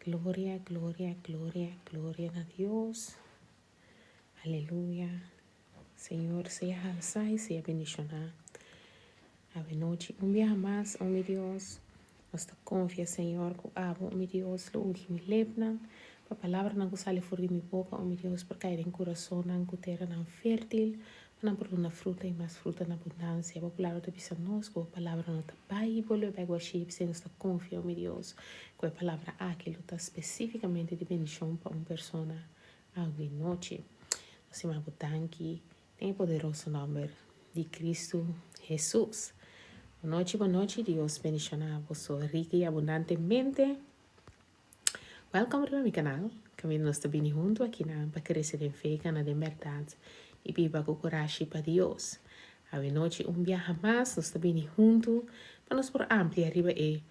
Gloria, gloria, gloria, gloria a Dios. Aleluya. Senhor, seja alçado e seja bendicionado. Ave noite, dia mais, meu Deus. Nós te confia, Senhor, que abo, meu Deus, lo ugi mi lepna. A palavra não sale fora de minha boca, meu Deus, porque aí em coração não terra não fértil, não produz fruta e mais fruta na abundância. A palavra te pisa nós, que a palavra não te Bible, vai worship, sem nós te confia, meu Deus, que a palavra aquilo está especificamente de bendição para uma pessoa. Ave noite. Nós me abutanque, em poderoso nome de Cristo Jesus. Boa noite, Deus bendicionar vos rica e abundantemente. Welcome to my canal. Caminho nós também junto aqui na para crescer em fé, na de verdade e viva com coragem para Deus. A noite dia mais nós também junto para nos por amplia arriba e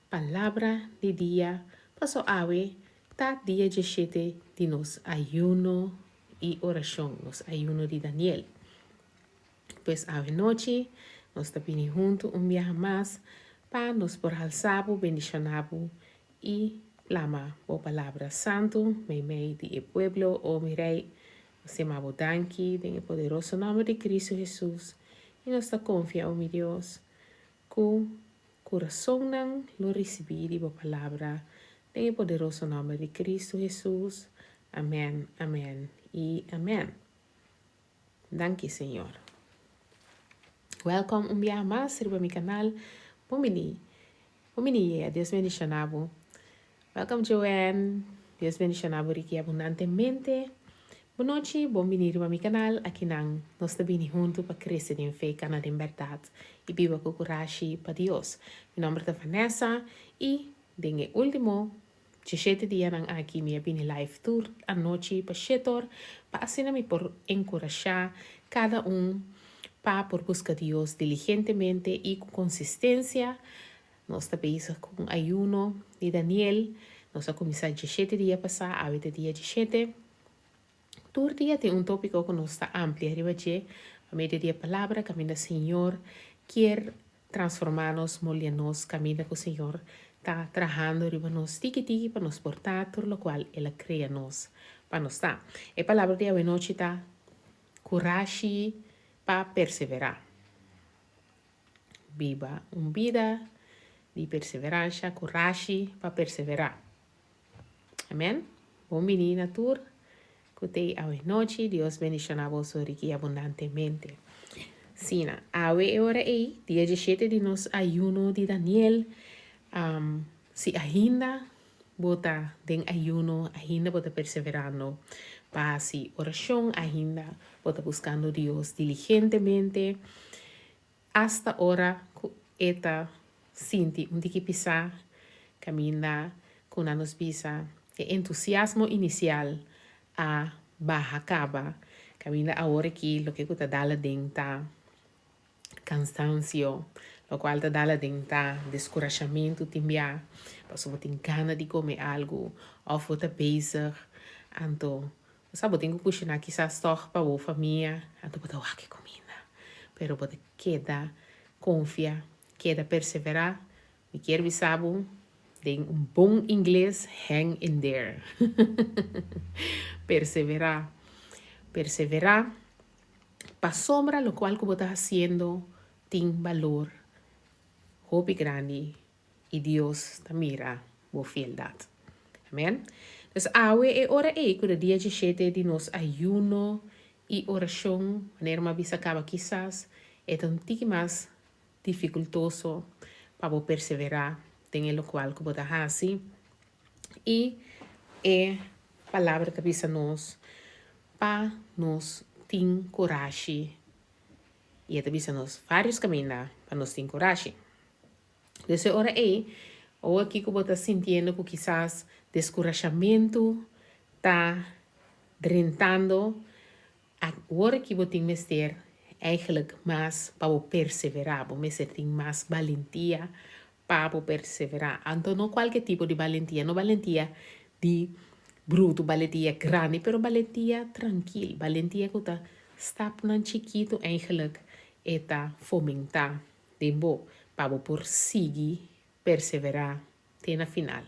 palavra de dia passo ave tá dia 17 de nos ayuno e oração, nos ayuno de Daniel. Pues a noite nós também junto dia mais para nos por alçabo, bendicionabo e lama o palavra santo, me de el pueblo o mi rey, se me abodanki en el poderoso nombre de Cristo Jesús y nos confía, oh mi Dios, que corazón lo recibir y palabra en el poderoso nombre de Cristo Jesús. Amén, amén y amén. Danke, Señor. Welcome un día más sirve mi canal. Bomini, Dios bendicionado. Welcome, Joanne. Dios bendicionado Ricky abundantemente. Boa noite, bom venir a mi canal. Aqui nós também juntos para crescer em fé, na verdade e viva com coragem para Deus. Meu nome é Vanessa e dengue último 17 dias aqui minha bini live tour à noite para setor para assim me por encorajar cada para por buscar Deus diligentemente e com consistência. Nós estamos com ayuno de Daniel. Nós vamos começar 17 dias passar, a dia 17. Todo dia tem tópico que nós está amplo. Arriba de a meio dia palavra, caminho do Senhor, quer transformar-nos, molhar-nos, caminho que o Senhor está trabalhando arriba nós, tiki para nos portar, por lo qual Ele cria nós para nós estar. A palavra de hoje noite está coragem para perseverar. Viva vida de perseverança, coragem para perseverar. Amém? Bom menina tur. Kutei awe noite, Deus bendicionar vos rique abundantemente. Sina, awe hora dia 17 de nos ayuno de Daniel. Si ainda bota den ayuno, ainda bota perseverando. Para si oración, ainda bota buscando Dios diligentemente. Hasta hora, eta sinti un tiki pisa, camina con anos pisa, e entusiasmo inicial a baja acaba, camina ahora aquí lo que te da la denta, cansancio, lo cual te da la denta, descorajamiento também, passo você tem gana de comer algo, ou você bezig, então, sabe, tem que cozinhar quizás toch para a família, então você vai que comida, pero você queda confia, queda perseverar, e quer vi sabe, tem bom inglês, hang in there. Perseverar. Para sombra, lo cual como estás haciendo, tiene valor, hobby grande, y Dios te mira con fieldad. Amén. Entonces, ahora es hora que el día 17 de nos ayuno y oración, manera más acaba quizás, es un poco más dificultoso para perseverar, en lo cual como estás así, y palavra que avisa nós para nós ter coragem e avisa nós vários caminhos para nós ter coragem. Dessa hora ou aqui que você está sentindo que quizás descorajamento está drentando, agora que você tem que ter eigenlijk mais para perseverar, você tem mais valentia para perseverar. Então não qualquer tipo de valentia, não valentia de bruto, valentia grande, pero valentia tranquil, valentia que está nan chiquito eigenlijk eta fomentar de bo para por seguir perseverar até na final.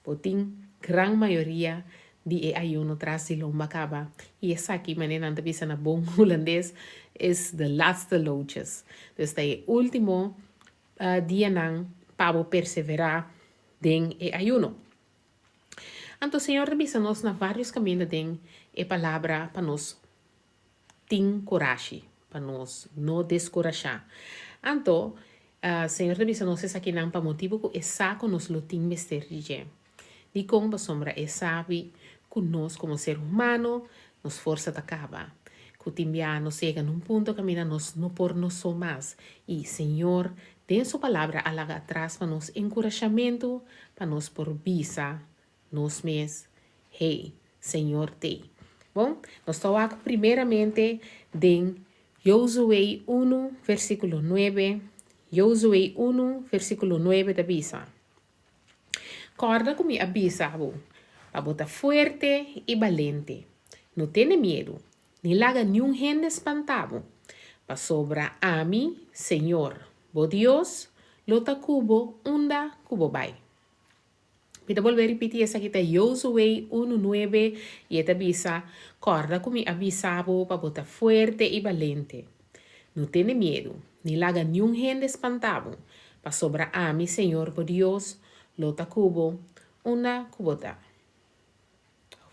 Botín, gran mayoría de ayuno tras de lombacaba. Y esa aquí, manera ante visa na bom holandês, es de laatste loodjes. Dus de último dia nang pabo perseverar den ayuno. Então, o Senhor revisa-nos na vários caminhos den palavra para nos ter coragem, para nos não descorajar. Então, o Senhor revisa-nos essa aqui não para motivo que essa que nos lo tem misterio. De como sombra é sabe que nós como ser humano nos força da acaba. Que timbia nos chega num ponto caminha nos não por nós só mais. E Senhor tem sua palavra alaga atrás para nos encorajamento, para nos por visa, nos mes. Hey, Senhor te. Bom, nós estamos aqui primeiramente em Josué 1, versículo 9. Josué 1, versículo 9 da Bisa. Corda com mi avisabo, para botar fuerte e valente. Não tenha medo, nem laga nenhum gente espantado. Para sobra a mim, Senhor, bo Deus, lota cubo, unda cubo vai. Pita volver repetir essa aqui, Josué 1:9, e esta avisa, corda com mi avisabo, para botar fuerte e valente. Não tenha medo, nem laga nenhum gente espantado. Para sobra a mim, Senhor, bo Deus, lota cubo, unda kubota.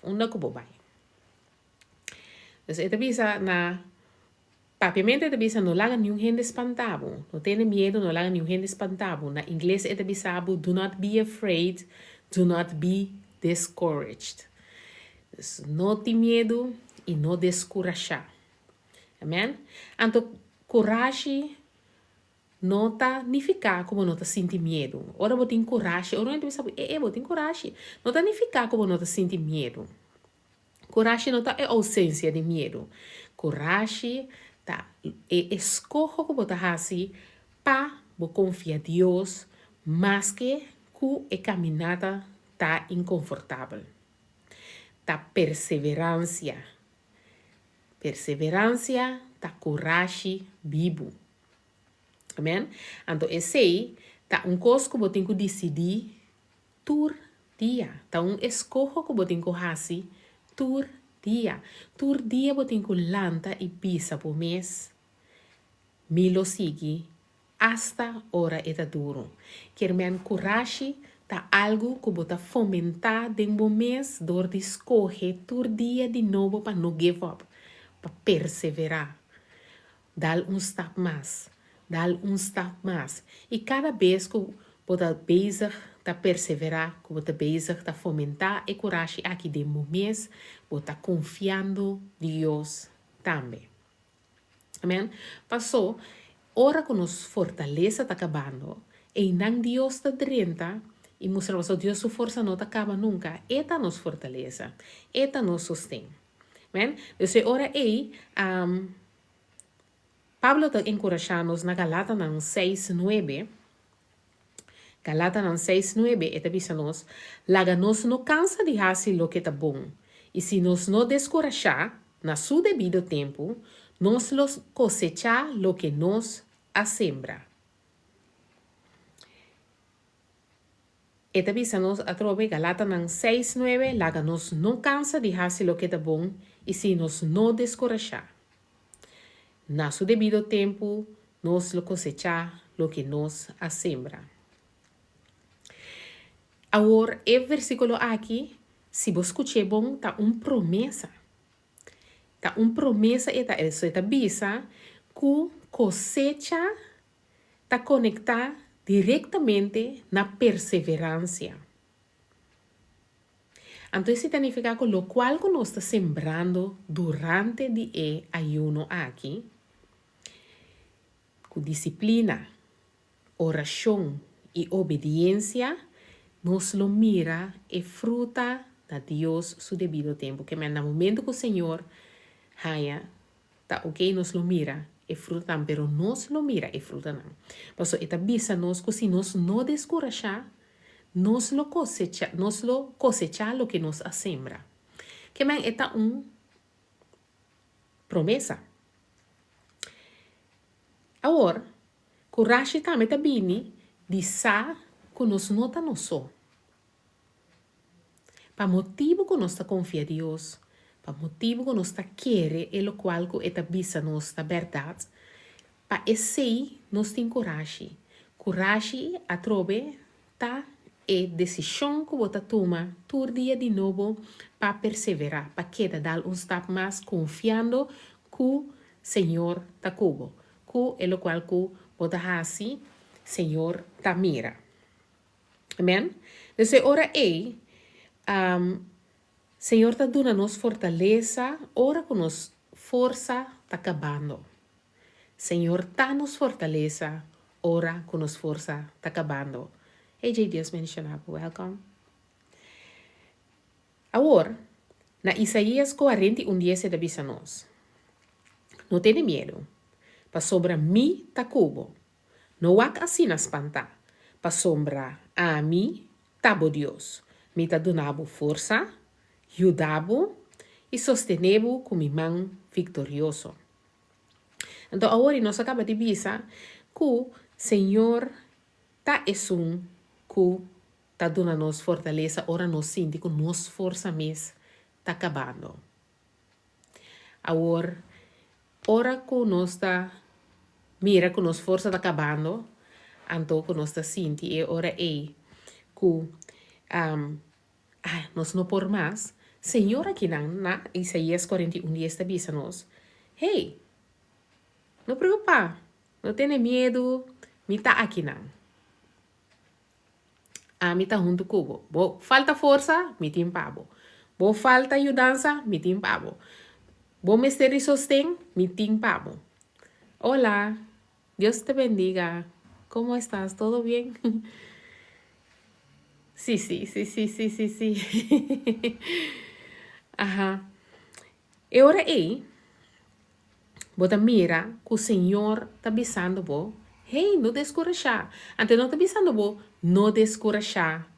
Unda kubo vai. Dus esta bisa na papiamente esta bisa no laga nenhum gente espantado. No tenha medo, no laga nenhum gente espantado. Na inglês esta bisa do not be afraid, do not be discouraged. Dus não tem medo e não descorajar. Amém? Então, coragem não tá nem ficar como não tá sentir medo. Ora botem coragem, ora não tem saber, botem coragem. Não tá nem ficar como não tá sentir medo. Coragem não tá é ausência de medo. Coragem tá é escolha que botar assim para confiar em Deus, mas que a caminhada tá inconfortável. Tá perseverança. Perseverança tá coragem vivo. Amém? Então, esse tá coisa que você tem que decidir tur dia. Tá escolha que você tem que fazer tur dia. Tur dia você tem que lanta e pisa por mês. Milo sigue hasta hora eta duro. Quer men coragem tá algo que você fomentar dentro do mês, dor de escolher tur dia de novo para não give up, para perseverar. Dá step mais. Dá step mais. E cada vez que você bezig tá perseverar, que você bezig tá fomentar a coragem aqui de mês, você tá confiando em Deus também. Amém? Passou, hora que nos fortaleza tá acabando, e não Deus tá drenta, e mostra que Deus sua força não tá acaba nunca, eta nos fortaleza, eta nos sustém. Amém? Então, hora aí, Pablo está encorajando-nos na Galata 6:9. Galata 6:9, esta diz-nos, laga nos não cansa de fazer o que está bom. E se nos não descorajar, na seu devido tempo, nos los cosechar lo que nos assembra. Esta diz-nos, a trove, Galata 6:9, laga nos não cansa de fazer o que está bom. E se nos não descorajar, na seu devido tempo, nos lo cosechar lo que nos assembra. Agora, o versículo aqui, se você escutar bom, tá promessa. Tá promessa e essa bisa que cosecha tá conectada diretamente na perseverança. Então, isso significa que o qual que nós está sembrando durante o ayuno aqui, com disciplina, oração e obediência, nos lo mira e fruta da Deus su devido tempo. Que no momento que o Senhor haya, tá ok, nos lo mira e fruta, pero nos lo mira e fruta não. Por isso, esta bisa nos que se nos não descorajar, nos lo cosecha lo que nos assembra. Que esta promessa. Agora, coragem também está bem de sa que nos nota não só. para motivo que nós confia em Deus, para motivo que nós quer e lo qual que eta bisa nós da verdade, para esse nós tem coragem. Coragem a trobe tá e decisão que você toma todo dia de novo para perseverar, para queda dar step mais confiando que o Senhor tá cubo, que é o qual que você assim, Senhor tá mira. Amém? Então, ora Senhor tá dando nos fortaleza, ora que nos força tá acabando. Senhor tá nos fortaleza, ora que nos força tá acabando. Hey, Deus mencionado, welcome. Agora, na Isaías 41:10 da bisa nós. Não tenha medo, para sobra mi tá cubo. Não há assim nas panta, para sombra a mi tabo Deus. Mi tá donabo força, ajudabo e sostenebo com mi mão vitorioso. Então, agora nós acaba de bisa que o Senhor tá que tá dando nos fortaleza, ora nós sinti que nos força mesmo tá acabando. Agora, ora que nós tá mira que nos força tá acabando, então que nós tá sinti e ora que nós não por mais, Senhor aqui na Isaías 41:10 bisa nós, hey, não preocupa, não tenha medo, me tá aqui não. Mi tá junto cubo. Bo falta força, me timpabo. Bo falta ajudança, me timpabo. Bo misteri sostén, me timpabo. Hola, Dios te bendiga. ¿Cómo estás? ¿Todo bien? Sí. Ajá. E ora bota mira que o Senhor tá avisando bo. Hey, não descorachar. Ante não tá avisando bo, não descorachar.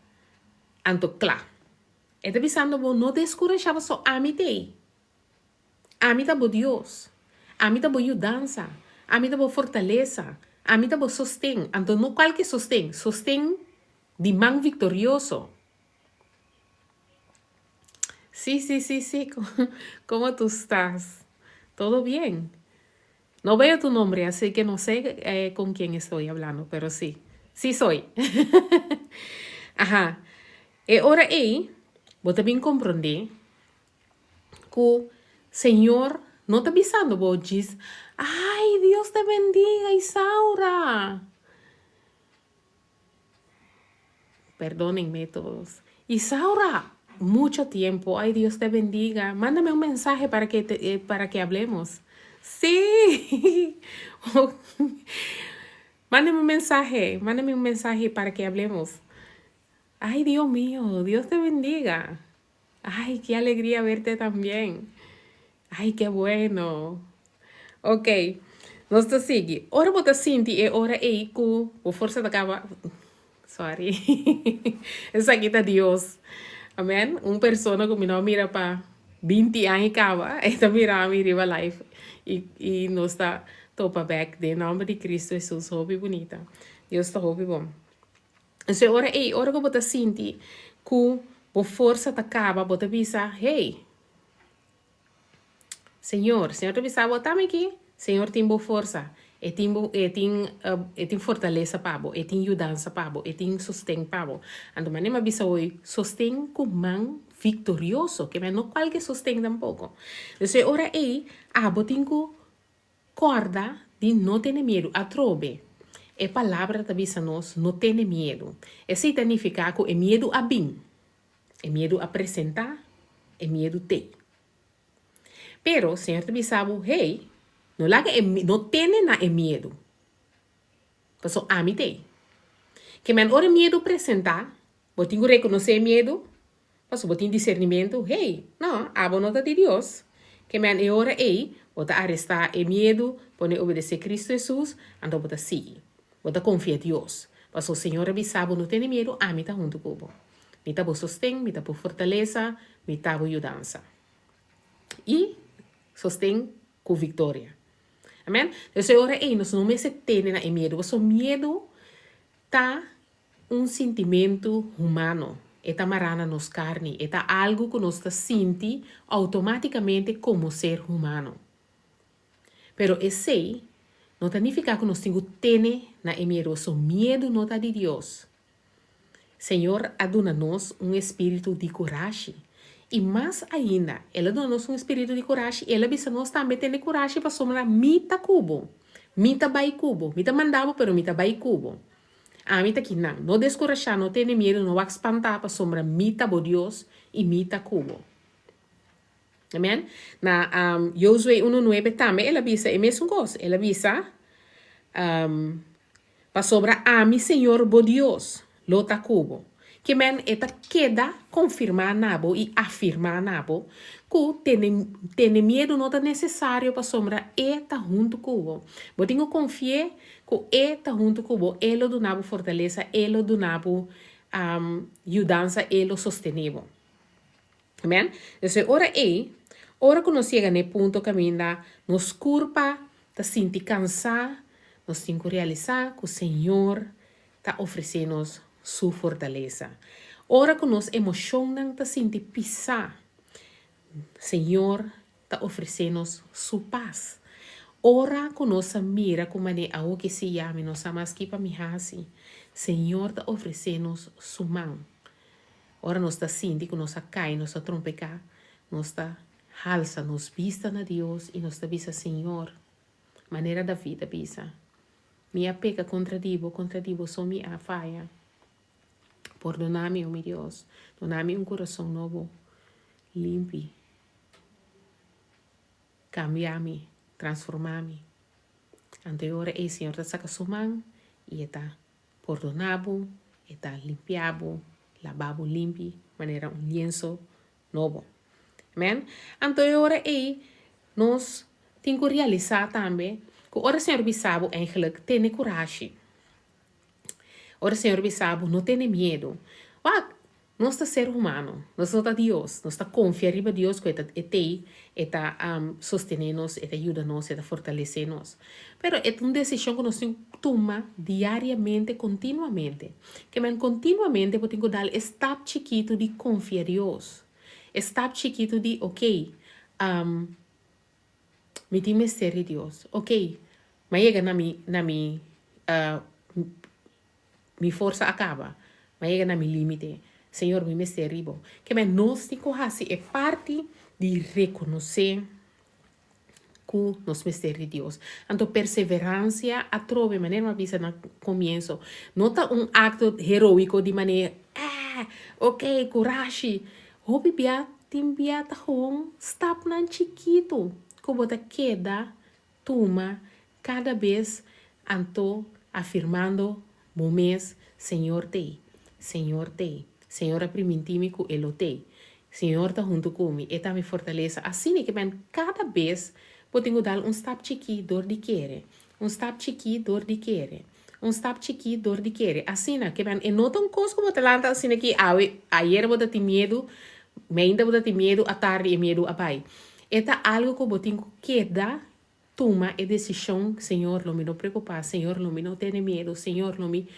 Anto claro. E tá avisando bo, não descorachar só amitei. Amita bo Deus. Amita bo ajudança. Amita bo fortaleza. Amita bo sostém. Anto não qualquer sostém. Sostém de mão vitorioso. Sí. ¿Cómo tú estás? ¿Todo bien? No veo tu nombre, así que no sé con quién estoy hablando, pero sí soy. Ajá. E ora vos también comprendí que Señor no está avisando, vos dices, ay, Dios te bendiga, Isaura. Perdónenme todos. Isaura, mucho tiempo, ay, Dios te bendiga. Mándame un mensaje para que hablemos. Sí. Mándame un mensaje para que hablemos. Ay, Dios mío, Dios te bendiga. Ay, qué alegría verte también. Ay, qué bueno. Ok, nós te sigue. Ora bota sinti e ora ku o força da cava. Sorry. Essa aqui tá Deus. Amém? Persona que não mira para 20 anos cava, esta mira a minha life. E nós está topa back de nome de Cristo Jesus, hobby bonita. Deus está hobby bom. Então, ora que você sente que a força tá acaba, você avisa, hey, Senhor te avisa, botar aqui, Senhor tem boa força, tem fortaleza para você, tem ajudança para você, tem sustento para você. Então, mas nem me avisa hoje, sustento com mão vitorioso, que não qualquer sustento tampouco. Então, ora você tem que corda de não ter medo, a trobe. É palavra que avisa nós, não ter medo. Isso significa que é medo a bem, é medo a apresentar, é medo ter. Pero, o Senhor te avisa, hey, não tem nada medo. Porque a mim tem. Que men ora medo apresentar, você tem que reconhecer medo, porque você tem discernimento, hey, não, a bonota de Deus. Que men é ora você arrestar o medo, pode obedecer Cristo Jesus, então você sigue. Você confia em Deus. Porque o Senhor avisa, não tem medo, a mim está junto com você. Me está por sustento, me está por fortaleza, me está por ajudança. E sostém com vitória. Amém? Então, agora, nós não me temos medo. O medo está sentimento humano. Eta marana nos carne. Eta algo que nos sente automaticamente como ser humano. Pero esse não significa que nós temos tene na emeroso medo não de Deus. Senhor, aduna-nos espírito de coragem. E mais ainda, Ele dá-nos espírito de coragem. Ele avisa nós também ter coragem para somar mita cubo. Mita bai cubo. Mita mandava, pero mita bai cubo. Mita que não descorajar, não ter medo, não espantar para somar mita bo Deus e mita cubo. Amém? Na Josué 1:9 também, ele avisa a mesma coisa. Ele avisa para sobra a mi Senhor bo Deus, lota cubo. Que men eta queda confirmar nabo e afirmar nabo que tem medo não é necessário para sombra eta junto cubo. Eu tenho confiar que eta junto cubo, ele do nabo fortaleza, ele do nabo ajudança, ele sostenível. Amém? Então, ora que nós chegamos no ponto que ainda nos culpa, tá sentir cansar, nós temos que realizar que o Senhor está oferecendo sua fortaleza. Ora que nós emocionamos, tá sentir pisar, Senhor está oferecendo sua paz. Ora que nós mira como é algo que se chama, nós amamos que para mihasi, Senhor está oferecendo sua mão. Ora nós está sentindo que nós cai, nós está trompecar, nós está alça, nós vista na Deus e nós está vista Senhor, maneira da vida vista. Minha peca contra Divo só minha falha. Perdona-me, oh meu Deus, dona-me coração novo, limpe, cambia-me, transforma-me. Ante ora o Senhor está saca sua mão e está perdonado, está limpiado, lavabo limpi, maneira lienzo novo. Amém? Então, agora nós temos que realizar também que o Senhor bisabo eigenlijk tem coragem. O Senhor bisabo não tem medo. Nós somos ser humano, nós somos Deus, nós confiamos em Deus que está sostener-nos, está ajudar-nos, está fortalecer-nos. Pero é uma decisão que nós tomamos diariamente, continuamente. Que continuamente podemos dar step chiquito de confiar em Deus. Step chiquito de, me tem mistério de Deus. Mas chega na minha força acaba. Mas chega na minha limite. Senhor, me mistério. Que nós temos que é parte de reconhecer que nós mistério de Deus. Então, perseverança a trove, maneira uma vez no começo. Não é acto heroico de maneira, coragem. Hopi biata hong, stop nan chiquito. Como te queda, toma, cada vez, anto, afirmando, momento, Senhor te, Senhor te. Senhor aprimentime que ele tem. Senhor está junto comigo, e me fortaleza. Assim que cada vez podemos dar step chiqui dor de querer. Step chiqui dor de querer. Step chiqui dor de querer. Assim que e não tão coisa como te lanta assim que ayer você tem medo, ainda você tem medo, à tarde é medo, a pai. Eta algo que você tem que dar, toma a decisão, Senhor, não me preocupar, Senhor, não me não tenha medo, Senhor, não me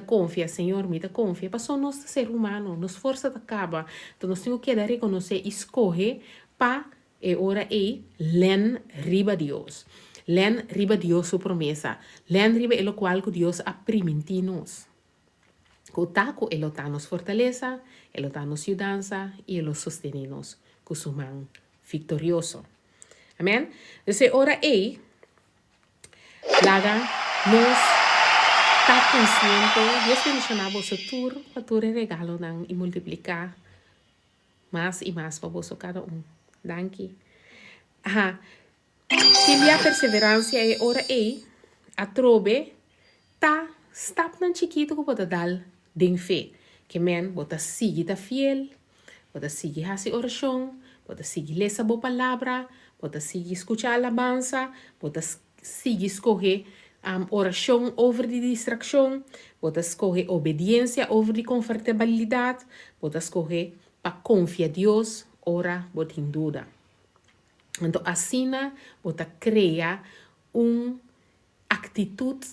confia, Senhor, me confia. Passou nós ser humano, nos força acaba. Então nós temos que reconhecer, escolher para ora len riba Deus. Len riba Deus sua promessa. Len riba é o qual que Deus aprimentir nos. O taco ele está nos fortaleza, ele está nos ajudança e ele sustém nos com sua mão vitorioso. Amém? Então ora laga nos está consciente, Deus mencionava o tour, para tu regalo e multiplicar mais e mais para você cada Danke. Se a perseverança é ora a trobe, tá, stap nan chiquito que pode dar den fé. Que bota sigue ta fiel, bota sigue hasi oração, bota sigue ler a boa palavra, bota sigue escuchar alabanza, bota sigue escolher oração over de distração, bota escolher obediência over de confortabilidade, bota escolher para confiar em Deus, ora bota em dúvida. Então, assim, bota criar atitude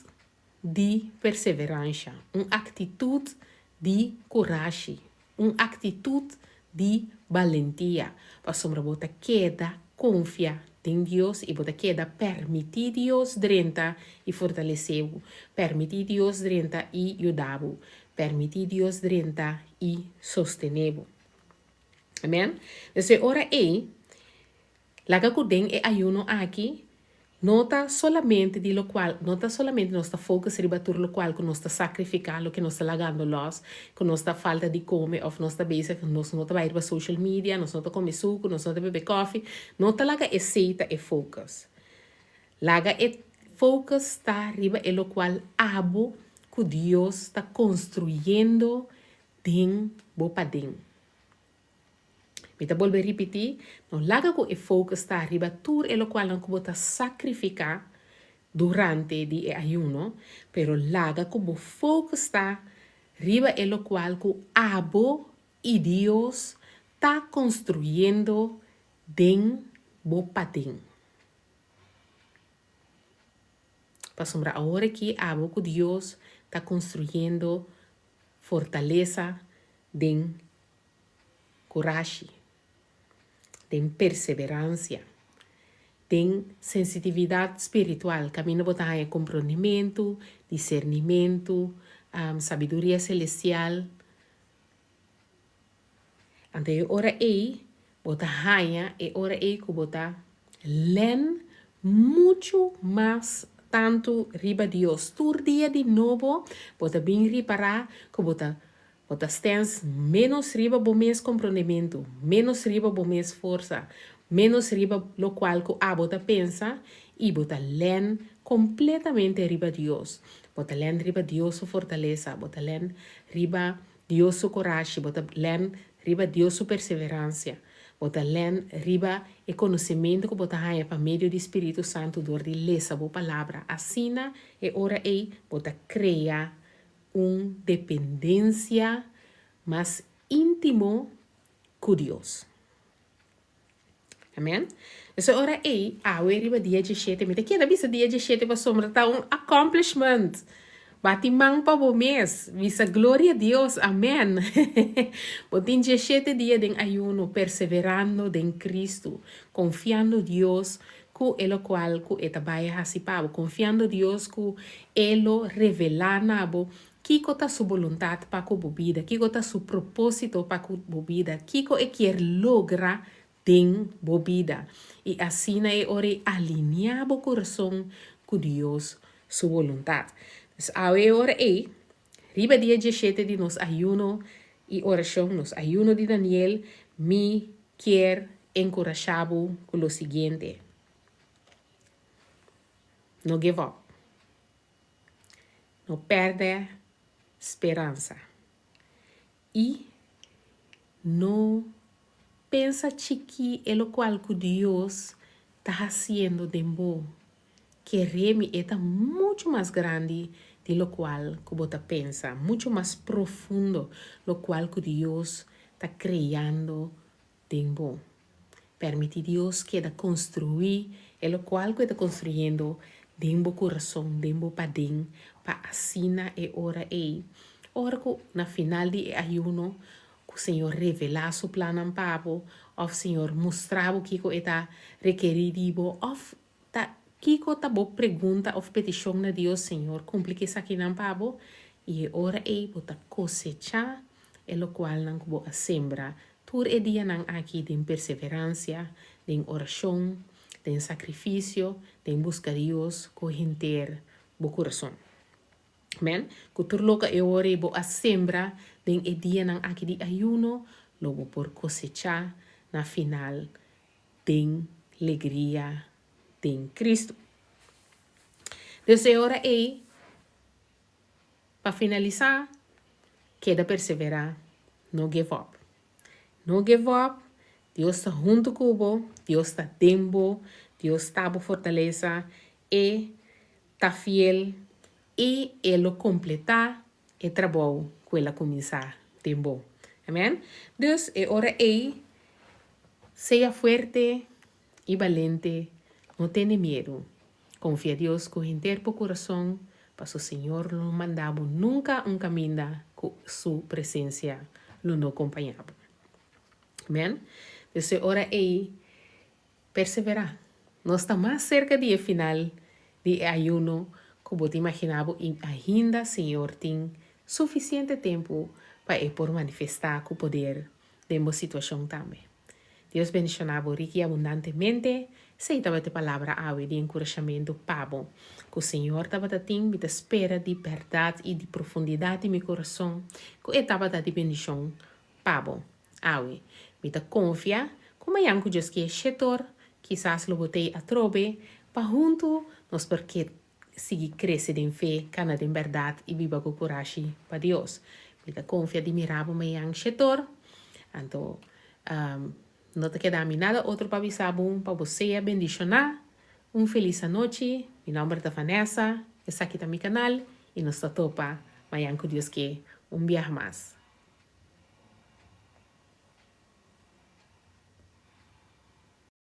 de perseverança, atitude de coragem. uma atitude de valentia. Para sombra bota queda, confia em Deus e bota queda permitir Deus drenta e fortalecer. Permitir Deus drenta e ajudar. Permitir Deus drenta e sostener. Amém? Então, ora aí, laga kudeng e ayuno aqui, nota solamente de lo cual, nota solamente nossa focus riba tur lo cual que nós está sacrificando, que nós está lagando los, que nós está falta de comer, ou nós está bezig, que nós não está vai para social media, nós não está comer suco, nós não está beber coffee, nota laga e seita e focus. Laga e focus está riba e lo cual abo que Deus está construindo den bopadeng. Me tá volver repetir, não laga com o foco está arriba tur e lo qual não bota sacrificar durante o ayuno, pero laga com o foco está arriba e lo qual que abo e Deus está construindo den bo patin. Para sombra agora que abo que Deus está construindo fortaleza den coragem. Tem perseverança, tem sensitividade espiritual, caminho botar em compreendimento, discernimento, sabedoria celestial. Ante ora aí, botar raia e ora aí que botar len muito mais tanto riba Deus. Tur dia de novo, botar bem reparar que botar stens menos riba bom mês compreendimento, menos riba bom mês força, menos riba lo qual que a bota pensa e bota len completamente riba Deus. Bota len riba Deus su fortaleza, bota len riba Deus su coragem, bota len riba Deus su perseverança, bota len riba e conhecimento que bota haia para meio do Espírito Santo dor de lesa bo palavra. Assina e ora ei bota crea dependência mais íntimo com Deus. Amém? Então, ora aí, riba dia 17, me que da bisa dia 17 para sombra tá accomplishment. Batimang pa bo mês, visa glória a Deus. Amém. Botin 17 dia de ayuno, perseverando em Cristo, confiando Deus que ele qual que etabaya hasipabo, confiando Deus que ele revelar nabo Kiko ta su voluntad para a vida, Kiko ta su propósito para a vida, Kiko quer logra tem vida. E assim é ore alinhar o coração com Deus, sua vontade. Então, a hora é, riba dia 17 de nos ayuno e oração, nos ayuno de Daniel, me quer encorajar com o seguinte. Não give up. Não perde esperança. E não pensa que é o qual que Deus está fazendo de bom. Que reme é muito mais grande de lo qual que você pensa, muito mais profundo lo qual que Deus está criando de bom. Permite Deus que está construir é o qual que está construindo dentro do coração, dentro do padrão, para assina e ora aí. Ora que na final de ayuno, que o Senhor revelar seu plano para o Senhor mostrar o que está requerido, ou Kiko tá boa pergunta ou petição na Deus, Senhor, cumpre que isso aqui não pabo e ora aí bota cosecha é o qual não boa sembra. Tur é dia não aqui de perseverança, de oração, de sacrifício, de buscar Deus com inteiro o coração. Amen. Que tur loca é ora aí boa sembra, de dia não aqui de ayuno, logo por cosecha na final de alegria em Cristo. Então, agora aí, para finalizar, queda perseverar, não give up. Não give up, Deus está junto com você, Deus está dentro, Deus está com fortaleza, e está fiel, e Ele completar o trabalho que Ele começar tempo. Amém? Deus, agora aí, seja forte e valente. Não tenha medo. Confia em Deus com inteiro coração, para o Senhor não mandamos nunca caminho com sua presença lo no acompanhava. Amém? Então, ora aí, perseverar. Nós estamos mais cerca do final de ayuno, como te imaginava, e ainda, Senhor, tem suficiente tempo para por manifestar o poder de uma situação também. Deus bendicionava rico e abundantemente. Sei estava a palavra ave de encorajamento pabo. Que o Senhor estava a ter me espera de verdade e de profundidade em meu coração. Que estava a de bendição pabo. Ave. Me confia. Como é que Deus que é chetor. Quizás lo botei a trobe. Para junto nós porque seguir crescer em fé, cana em verdade e viva com coragem para Deus. Me confia de mirar para me chetor. Então, não te queda a mim nada outro para avisar para você bendicionar. Feliz noite. Meu nome é Vanessa. Esse aqui é meu canal. E nós topa. Amanhã com Deus que viaje mais.